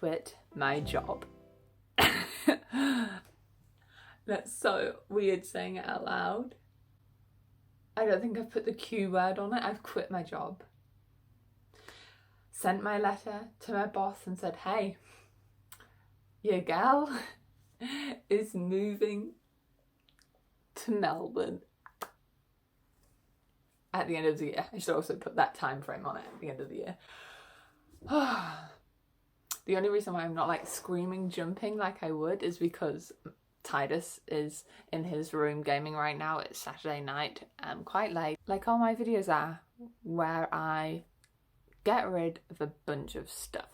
quit my job. That's so weird saying it out loud. I don't think I've put the Q word on it. I've quit my job. Sent my letter to my boss and said, hey, your gal is moving to Melbourne at the end of the year. I should also put that time frame on it, at the end of the year. The only reason why I'm not like screaming, jumping like I would is because Titus is in his room gaming right now. It's Saturday night, quite late, like all my videos are, where I get rid of a bunch of stuff.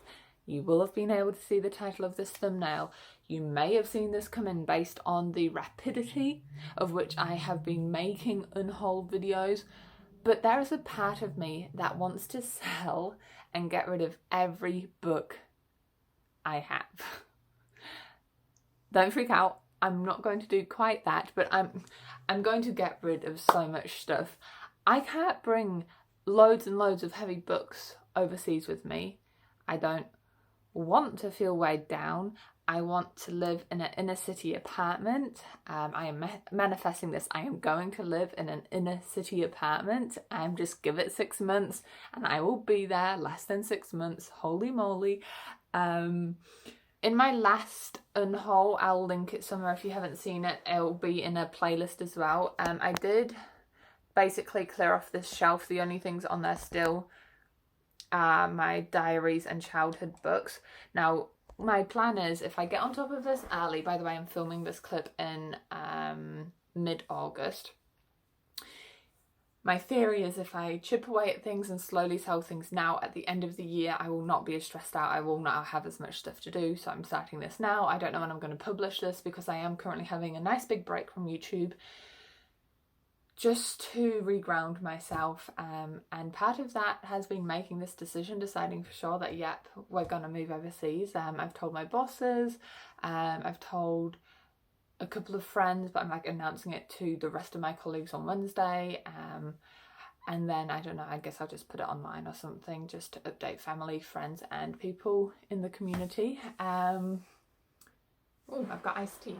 You will have been able to see the title of this thumbnail. You may have seen this come in based on the rapidity of which I have been making unhaul videos, but there is a part of me that wants to sell and get rid of every book I have. Don't freak out. I'm not going to do quite that, but I'm going to get rid of so much stuff. I can't bring loads and loads of heavy books overseas with me. I don't want to feel weighed down. I want to live in an inner city apartment. I am manifesting this. I am going to live in an inner city apartment. Just give it 6 months and I will be there. Less than 6 months. Holy moly. In my last unhaul, I'll link it somewhere if you haven't seen it. It will be in a playlist as well. I did basically clear off this shelf. The only things on there still are my diaries and childhood books. Now, my plan is, if I get on top of this early, by the way, I'm filming this clip in mid-August. My theory is if I chip away at things and slowly sell things now, at the end of the year, I will not be as stressed out. I will not have as much stuff to do. So I'm starting this now. I don't know when I'm going to publish this because I am currently having a nice big break from YouTube just to reground myself. And part of that has been making this decision, deciding for sure that, yep, we're going to move overseas. I've told my bosses, I've told a couple of friends, but I'm like announcing it to the rest of my colleagues on Wednesday. And then, I don't know, I guess I'll just put it online or something just to update family, friends and people in the community. Oh, I've got iced tea.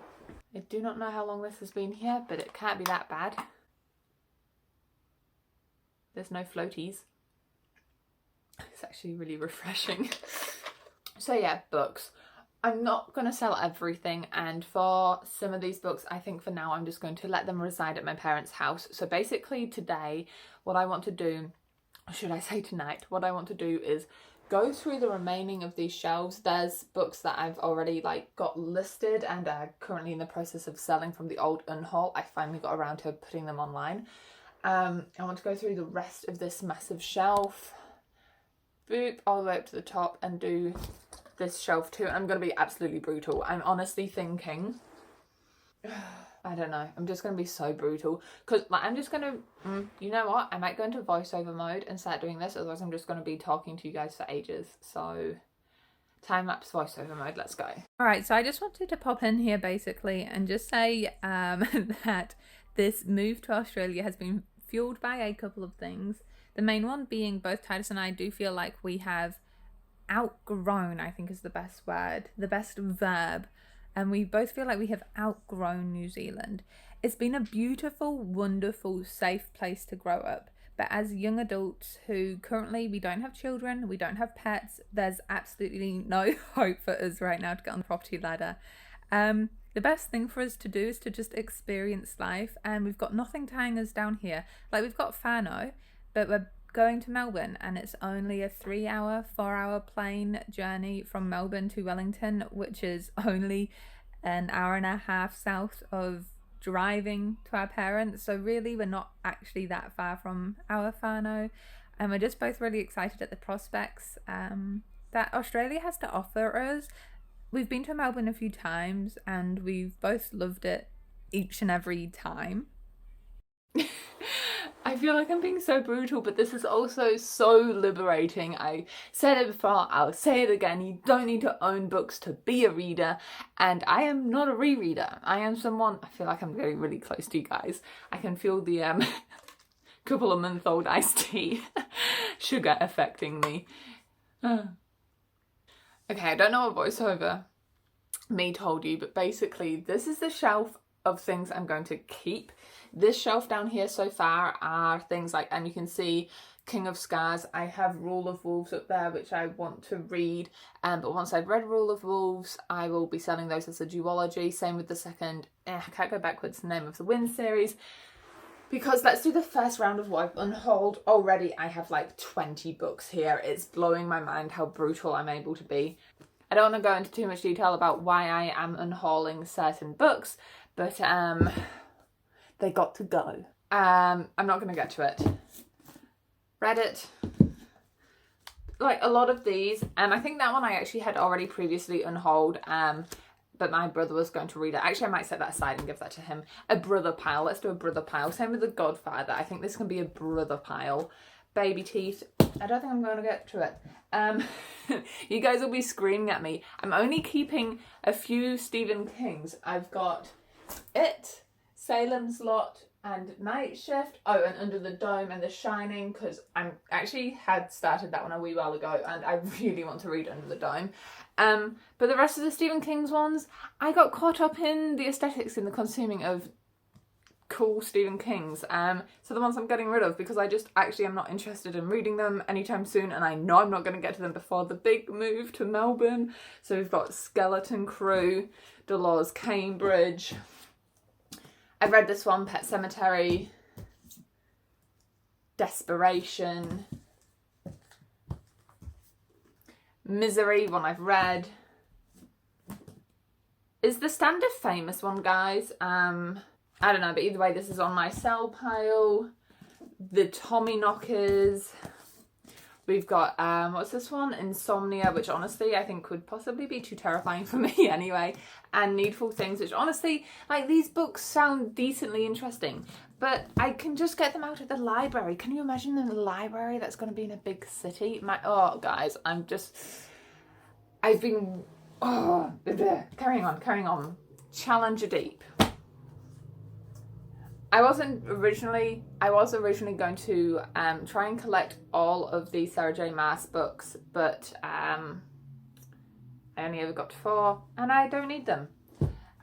I do not know how long this has been here, but it can't be that bad. There's no floaties. It's actually really refreshing. So yeah, books. I'm not going to sell everything, and for some of these books, I think for now I'm just going to let them reside at my parents' house. So basically today, what I want to do, or should I say tonight, what I want to do is go through the remaining of these shelves. There's books that I've already like got listed and are currently in the process of selling from the old unhaul. I finally got around to putting them online. I want to go through the rest of this massive shelf, boop, all the way up to the top, and do this shelf too. I'm going to be absolutely brutal. I'm honestly thinking, I don't know, I'm just going to be so brutal, because like, I'm just going to, you know what, I might go into voiceover mode and start doing this, otherwise I'm just going to be talking to you guys for ages. So time-lapse voiceover mode, let's go. Alright, so I just wanted to pop in here basically and just say that this move to Australia has been fueled by a couple of things. The main one being both Titus and I do feel like we have outgrown, I think is the best word, the best verb, and we both feel like we have outgrown New Zealand. It's been a beautiful, wonderful, safe place to grow up, but as young adults who currently, we don't have children, we don't have pets, there's absolutely no hope for us right now to get on the property ladder. The best thing for us to do is to just experience life, and we've got nothing tying us down here. Like, we've got Whānau, but we're going to Melbourne, and it's only a 3-hour, 4-hour plane journey from Melbourne to Wellington, which is only an hour and a half south of driving to our parents. So really, we're not actually that far from our Whānau, and we're just both really excited at the prospects that Australia has to offer us. We've been to Melbourne a few times and we've both loved it each and every time. I feel like I'm being so brutal, but this is also so liberating. I said it before, I'll say it again. You don't need to own books to be a reader, and I am not a rereader. I am someone, I feel like I'm getting really close to you guys. I can feel the couple of month-old iced tea sugar affecting me. Okay, I don't know what voiceover me told you, but basically this is the shelf of things I'm going to keep. This shelf down here so far are things like, and you can see King of Scars. I have Rule of Wolves up there, which I want to read, but once I've read Rule of Wolves, I will be selling those as a duology. Same with the second, I can't go backwards, Name of the Wind series. Because let's do the first round of what I've unhauled. Already I have like 20 books here. It's blowing my mind how brutal I'm able to be. I don't want to go into too much detail about why I am unhauling certain books, but they got to go. I'm not going to get to it. Read it. Like a lot of these, and I think that one I actually had already previously unhauled, but my brother was going to read it. Actually, I might set that aside and give that to him. A brother pile. Let's do a brother pile. Same with The Godfather. I think this can be a brother pile. Baby Teeth. I don't think I'm going to get to it. You guys will be screaming at me. I'm only keeping a few Stephen Kings. I've got It, Salem's Lot, and Night Shift. Oh, and Under the Dome and The Shining, because I actually had started that one a wee while ago, and I really want to read Under the Dome. But the rest of the Stephen King's ones, I got caught up in the aesthetics in the consuming of cool Stephen King's. So the ones I'm getting rid of, because I just actually am not interested in reading them anytime soon, and I know I'm not going to get to them before the big move to Melbourne. So we've got Skeleton Crew, Dolores Cambridge. I've read this one, Pet Sematary, Desperation, Misery, one I've read. Is The Stand a famous one, guys? I don't know, but either way, this is on my sell pile. The Tommyknockers. We've got, what's this one? Insomnia, which honestly I think would possibly be too terrifying for me anyway. And Needful Things, which honestly, like, these books sound decently interesting, but I can just get them out at the library. Can you imagine the library that's going to be in a big city? Oh, guys, I've been, carrying on. Challenger Deep. I was originally going to try and collect all of the Sarah J Maas books, but I only ever got to 4, and I don't need them.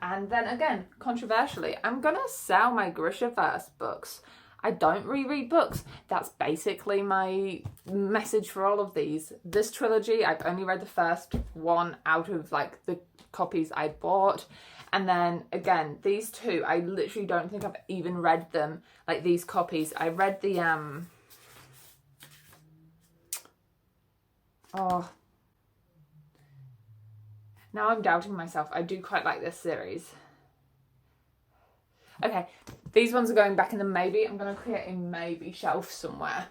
And then again, controversially, I'm gonna sell my Grishaverse books. I don't reread books. That's basically my message for all of these. This trilogy, I've only read the first one out of like the copies I bought. And then again, these two, I literally don't think I've even read them, like these copies. I read the, now I'm doubting myself. I do quite like this series. Okay, these ones are going back in the maybe. I'm going to create a maybe shelf somewhere.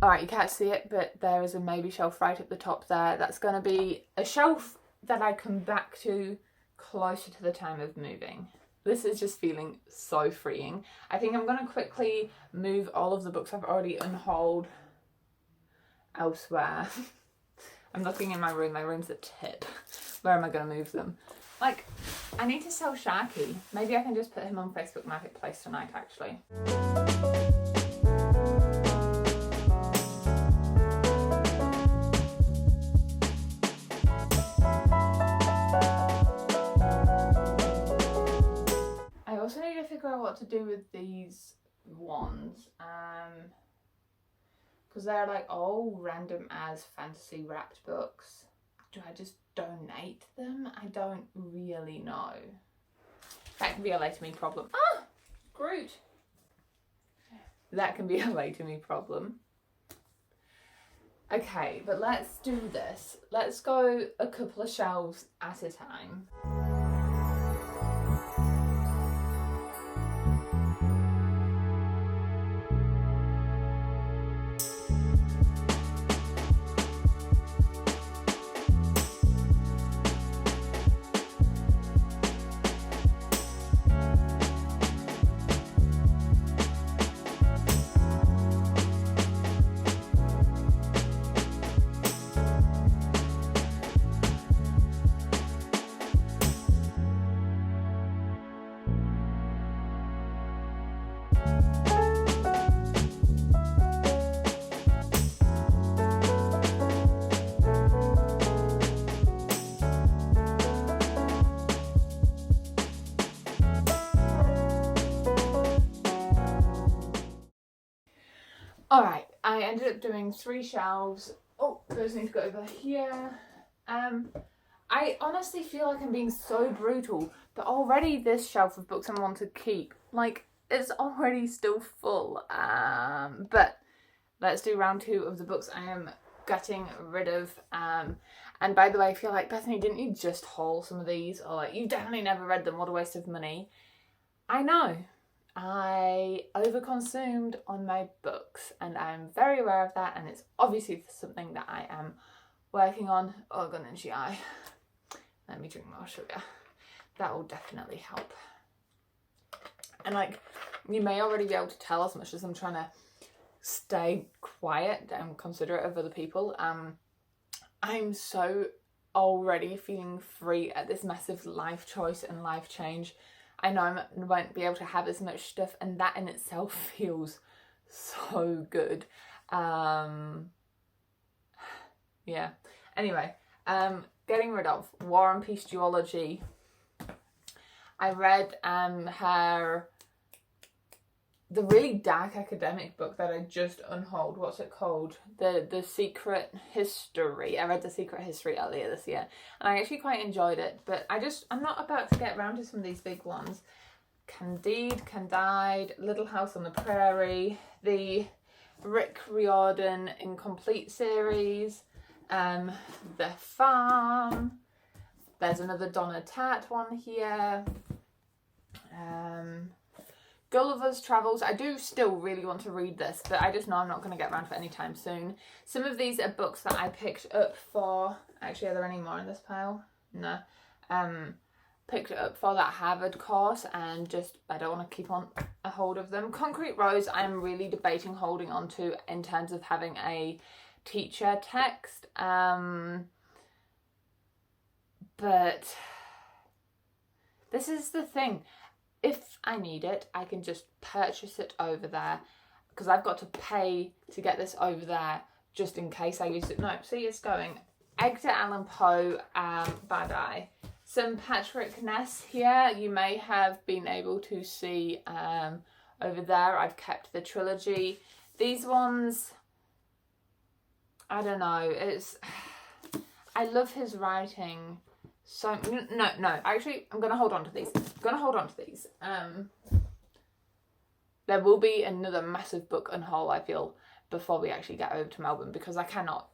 Alright, you can't see it, but there is a maybe shelf right at the top there. That's going to be a shelf that I come back to closer to the time of moving. This is just feeling so freeing. I think I'm going to quickly move all of the books I've already unhauled elsewhere. I'm looking in my room. My room's a tip. Where am I going to move them? Like, I need to sell Sharky. Maybe I can just put him on Facebook Marketplace tonight, actually. I also need to figure out what to do with these ones. Because they're like all random as fantasy wrapped books. Do I just donate them? I don't really know. That can be a later me problem. Ah! Groot! That can be a later me problem. Okay, but let's do this. Let's go a couple of shelves at a time. Alright, I ended up doing 3 shelves. Oh, those need to go over here. I honestly feel like I'm being so brutal, but already this shelf of books I want to keep, like, it's already still full. But let's do round 2 of the books I am getting rid of. And by the way, I feel like, Bethany, didn't you just haul some of these? Or like, you definitely never read them, what a waste of money. I know. I overconsumed on my books and I'm very aware of that, and it's obviously something that I am working on. Oh, gun in eye. Let me drink more sugar. That will definitely help. And like, you may already be able to tell, as much as I'm trying to stay quiet and considerate of other people, I'm so already feeling free at this massive life choice and life change. I know I won't be able to have as much stuff, and that in itself feels so good. Yeah. Anyway, getting rid of War and Peace Duology. I read the really dark academic book that I just unhauled. What's it called? The Secret History. I read The Secret History earlier this year, and I actually quite enjoyed it, but I'm not about to get around to some of these big ones. Candide, Little House on the Prairie, the Rick Riordan Incomplete series, The Farm. There's another Donna Tartt one here. Gulliver's Travels. I do still really want to read this, but I just know I'm not going to get around to it anytime soon. Some of these are books that I picked up for... Actually, are there any more in this pile? No. Picked it up for that Harvard course, and just, I don't want to keep on a hold of them. Concrete Rose, I'm really debating holding on to in terms of having a teacher text. But this is the thing. If I need it, I can just purchase it over there, because I've got to pay to get this over there just in case I use it. No, see, it's going. Edgar Allan Poe, Bad Eye. Some Patrick Ness here. You may have been able to see over there. I've kept the trilogy. These ones, I don't know. I love his writing. So, no, actually, I'm going to hold on to these. There will be another massive book unhaul, I feel, before we actually get over to Melbourne, because I cannot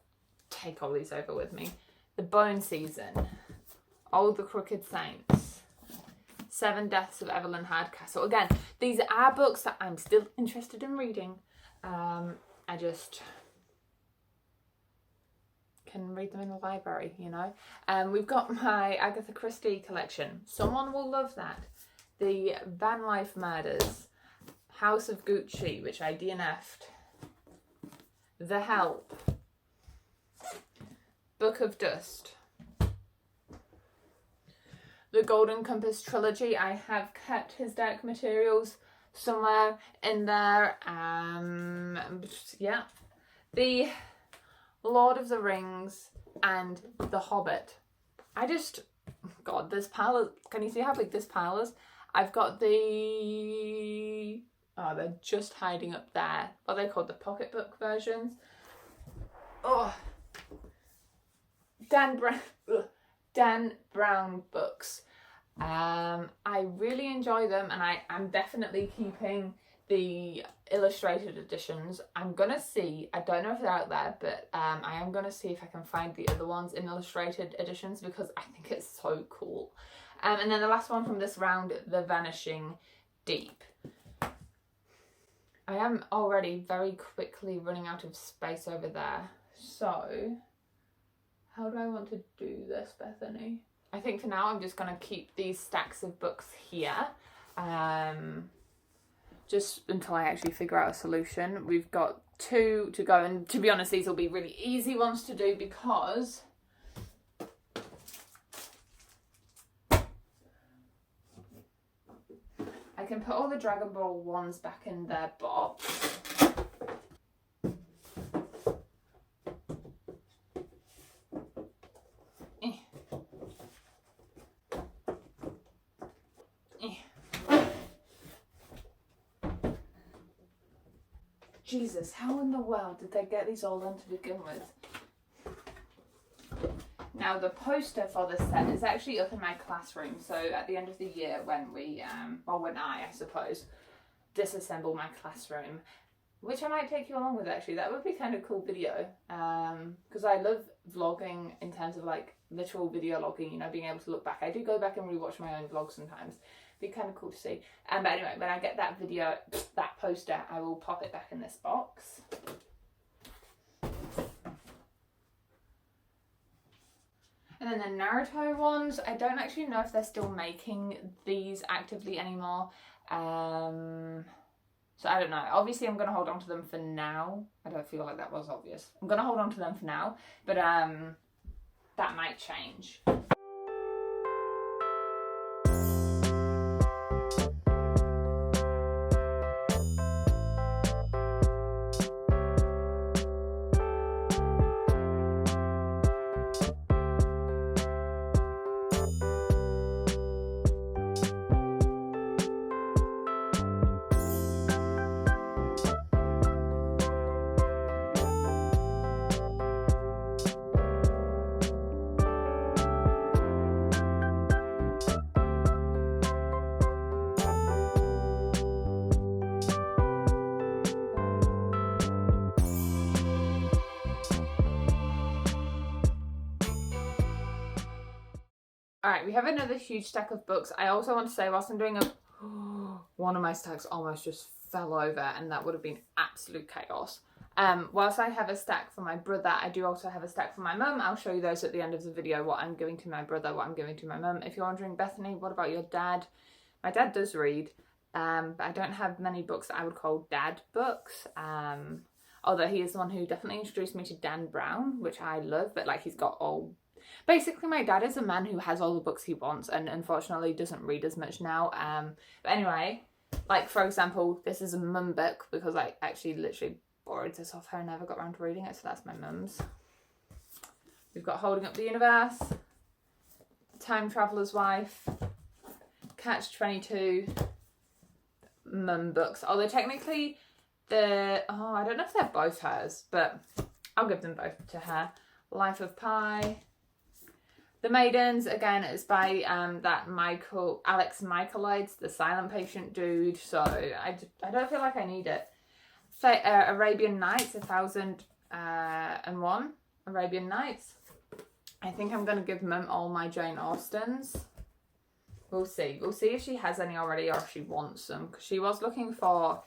take all these over with me. The Bone Season, All the Crooked Saints, 7 Deaths of Evelyn Hardcastle. Again, these are books that I'm still interested in reading. I just... can read them in the library, you know. We've got my Agatha Christie collection. Someone will love that. The Van Life Murders, House of Gucci, which I DNF'd, The Help, Book of Dust, the Golden Compass trilogy. I have kept his Dark Materials somewhere in there. Yeah, the Lord of the Rings and The Hobbit. God, this pile is, can you see how big this pile is? I've got the, they're just hiding up there. What are they called? The pocketbook versions. Oh, Dan Brown books. I really enjoy them, and I'm definitely keeping the illustrated editions. I'm gonna see, I don't know if they're out there, but I am gonna see if I can find the other ones in illustrated editions, because I think it's so cool. And then the last one from this round, The Vanishing Deep. I am already very quickly running out of space over there, so how do I want to do this, Bethany? I think for now I'm just gonna keep these stacks of books here. Just until I actually figure out a solution. We've got 2 to go, and to be honest, these will be really easy ones to do, because I can put all the Dragon Ball ones back in their box. Jesus, how in the world did they get these all done to begin with? Now the poster for this set is actually up in my classroom, so at the end of the year when we, when I suppose, disassemble my classroom, which I might take you along with actually, that would be kind of cool video, because I love vlogging in terms of like literal video logging, you know, being able to look back. I do go back and rewatch my own vlogs sometimes. It'd be kind of cool to see. But anyway, when I get that video, that poster, I will pop it back in this box. And then the Naruto ones, I don't actually know if they're still making these actively anymore. So I don't know. Obviously, I'm going to hold on to them for now. I don't feel like that was obvious. I'm going to hold on to them for now, but that might change. Alright, we have another huge stack of books. I also want to say, whilst I'm doing one of my stacks almost just fell over, and that would have been absolute chaos. Whilst I have a stack for my brother, I do also have a stack for my mum. I'll show you those at the end of the video, what I'm giving to my brother, what I'm giving to my mum. If you're wondering, Bethany, what about your dad? My dad does read, but I don't have many books that I would call dad books. Although he is the one who definitely introduced me to Dan Brown, which I love, but like he's got all... Basically, my dad is a man who has all the books he wants and unfortunately doesn't read as much now. But anyway, like for example, this is a mum book because I actually literally borrowed this off her and never got around to reading it, so that's my mum's. We've got Holding Up the Universe, Time Traveler's Wife, Catch-22, mum books. Although technically I don't know if they're both hers, but I'll give them both to her. Life of Pi. The Maidens, again, is by that Alex Michaelides, the silent patient dude, so I don't feel like I need it. Arabian Nights, 1001 Arabian Nights. I think I'm going to give Mum all my Jane Austens. We'll see. We'll see if she has any already or if she wants them, because she was looking for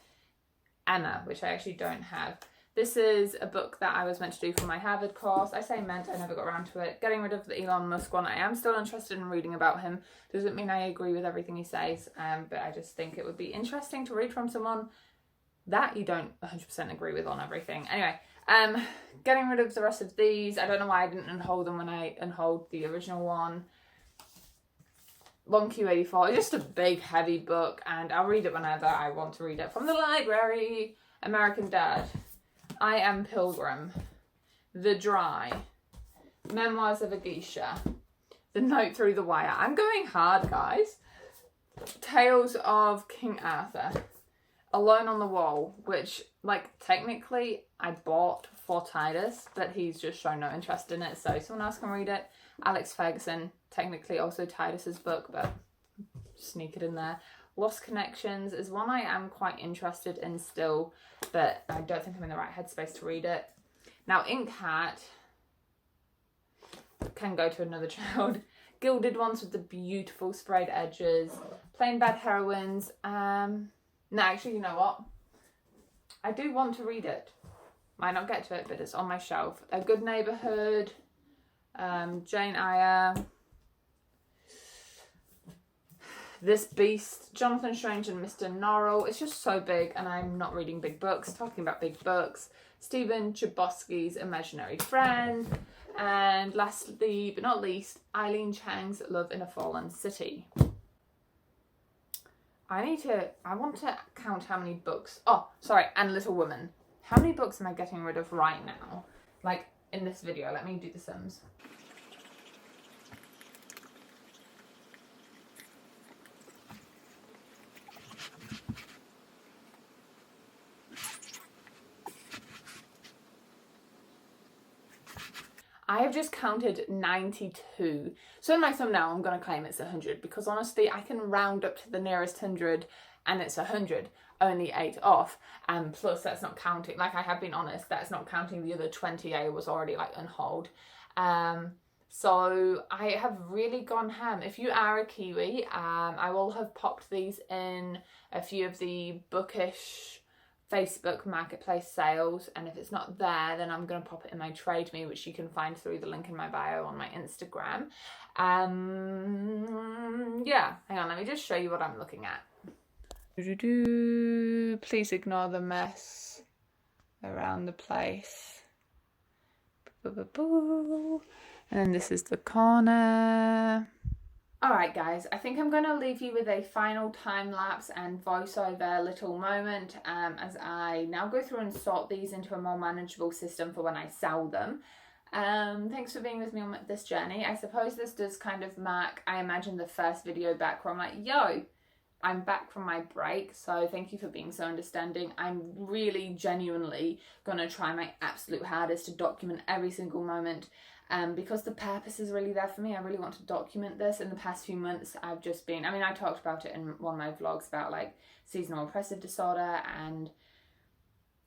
Emma, which I actually don't have. This is a book that I was meant to do for my Harvard course. I say meant, I never got around to it. Getting rid of the Elon Musk one. I am still interested in reading about him. Doesn't mean I agree with everything he says, but I just think it would be interesting to read from someone that you don't 100% agree with on everything. Anyway, getting rid of the rest of these. I don't know why I didn't unhold them when I unhold the original one. 1Q84, just a big heavy book, and I'll read it whenever I want to read it. From the library. American Dad. I Am Pilgrim, The Dry, Memoirs of a Geisha, The Note Through the Wire. I'm going hard, guys. Tales of King Arthur, Alone on the Wall, which, like, technically I bought for Titus, but he's just shown no interest in it, so someone else can read it. Alex Ferguson, technically also Titus's book, but sneak it in there. Lost Connections is one I am quite interested in still, but I don't think I'm in the right headspace to read it. Now, Ink Hat can go to another child. Gilded Ones with the beautiful sprayed edges. Plain Bad Heroines. No, actually, you know what? I do want to read it. Might not get to it, but it's on my shelf. A Good Neighborhood. Jane Eyre. This Beast, Jonathan Strange and Mr. Norrell. It's just so big, and I'm not reading big books. Talking about big books, Stephen Chbosky's Imaginary Friend. And lastly, but not least, Eileen Chang's Love in a Fallen City. I want to count how many books. Oh, sorry, and Little Woman. How many books am I getting rid of right now? Like, in this video, let me do the sums. I have just counted 92. So in my thumbnail, I'm going to claim it's 100 because honestly, I can round up to the nearest 100 and it's 100, only 8 off. And plus, that's not counting, like I have been honest, that's not counting the other 20 I was already like unhauled. So I have really gone ham. If you are a Kiwi, I will have popped these in a few of the bookish Facebook marketplace sales, and if it's not there, then I'm going to pop it in my Trade Me, which you can find through the link in my bio on my Instagram. Yeah, hang on, let me just show you what I'm looking at. Please ignore the mess around the place. And then this is the corner. Alright guys, I think I'm going to leave you with a final time-lapse and voiceover little moment as I now go through and sort these into a more manageable system for when I sell them. Thanks for being with me on this journey. I suppose this does kind of mark, I imagine, the first video back where I'm like, yo, I'm back from my break, so thank you for being so understanding. I'm really genuinely going to try my absolute hardest to document every single moment. Because the purpose is really there for me. I really want to document this. In the past few months, I've just been, I mean, I talked about it in one of my vlogs about like seasonal oppressive disorder, and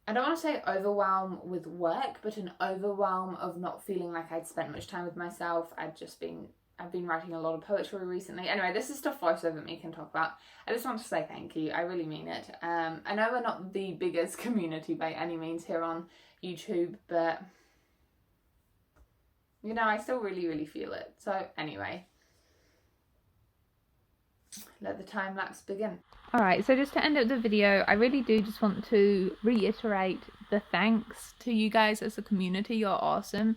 I don't want to say overwhelm with work, but an overwhelm of not feeling like I'd spent much time with myself. I've been writing a lot of poetry recently. Anyway, this is stuff voiceover me can talk about. I just want to say thank you. I really mean it. I know we're not the biggest community by any means here on YouTube, but you know, I still really, really feel it. So anyway, let the time lapse begin. Alright, so just to end up the video, I really do just want to reiterate the thanks to you guys as a community. You're awesome.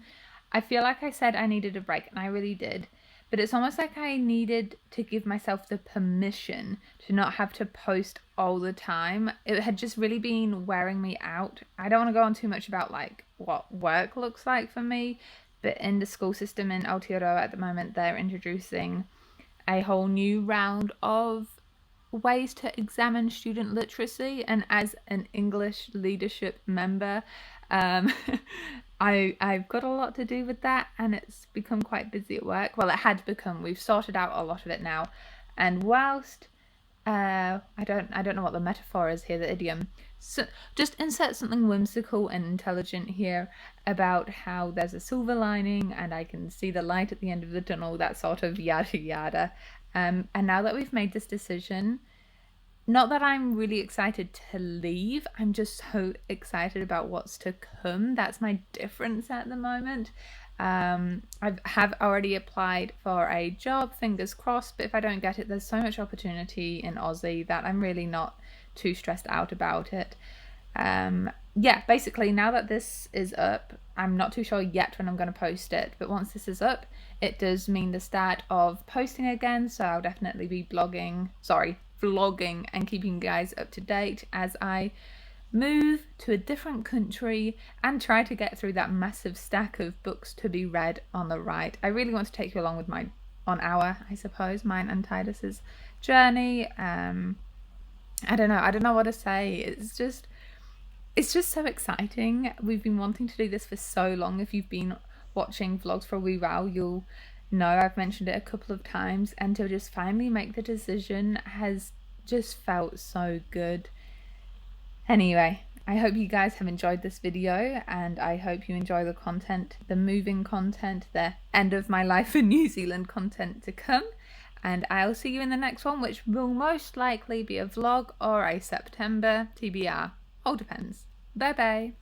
I feel like I said I needed a break, and I really did. But it's almost like I needed to give myself the permission to not have to post all the time. It had just really been wearing me out. I don't want to go on too much about like what work looks like for me. But in the school system in Aotearoa at the moment, they're introducing a whole new round of ways to examine student literacy. And as an English leadership member, I've got a lot to do with that, and it's become quite busy at work. Well, it had become. We've sorted out a lot of it now. And whilst I don't know what the metaphor is here, the idiom. So just insert something whimsical and intelligent here about how there's a silver lining and I can see the light at the end of the tunnel, that sort of yada yada. And now that we've made this decision, not that I'm really excited to leave, I'm just so excited about what's to come. That's my difference at the moment. I have already applied for a job, fingers crossed, but if I don't get it, there's so much opportunity in Aussie that I'm really not too stressed out about it. Yeah, basically now that this is up, I'm not too sure yet when I'm going to post it, but once this is up, it does mean the start of posting again, so I'll definitely be vlogging and keeping you guys up to date as I move to a different country and try to get through that massive stack of books to be read on the right. I really want to take you along with mine and Titus's journey. I don't know what to say. It's just so exciting. We've been wanting to do this for so long. If you've been watching vlogs for a wee while, you'll know I've mentioned it a couple of times, and to just finally make the decision has just felt so good. Anyway, I hope you guys have enjoyed this video, and I hope you enjoy the content, the moving content, the end of my life in New Zealand content to come. And I'll see you in the next one, which will most likely be a vlog or a September TBR. All depends. Bye bye.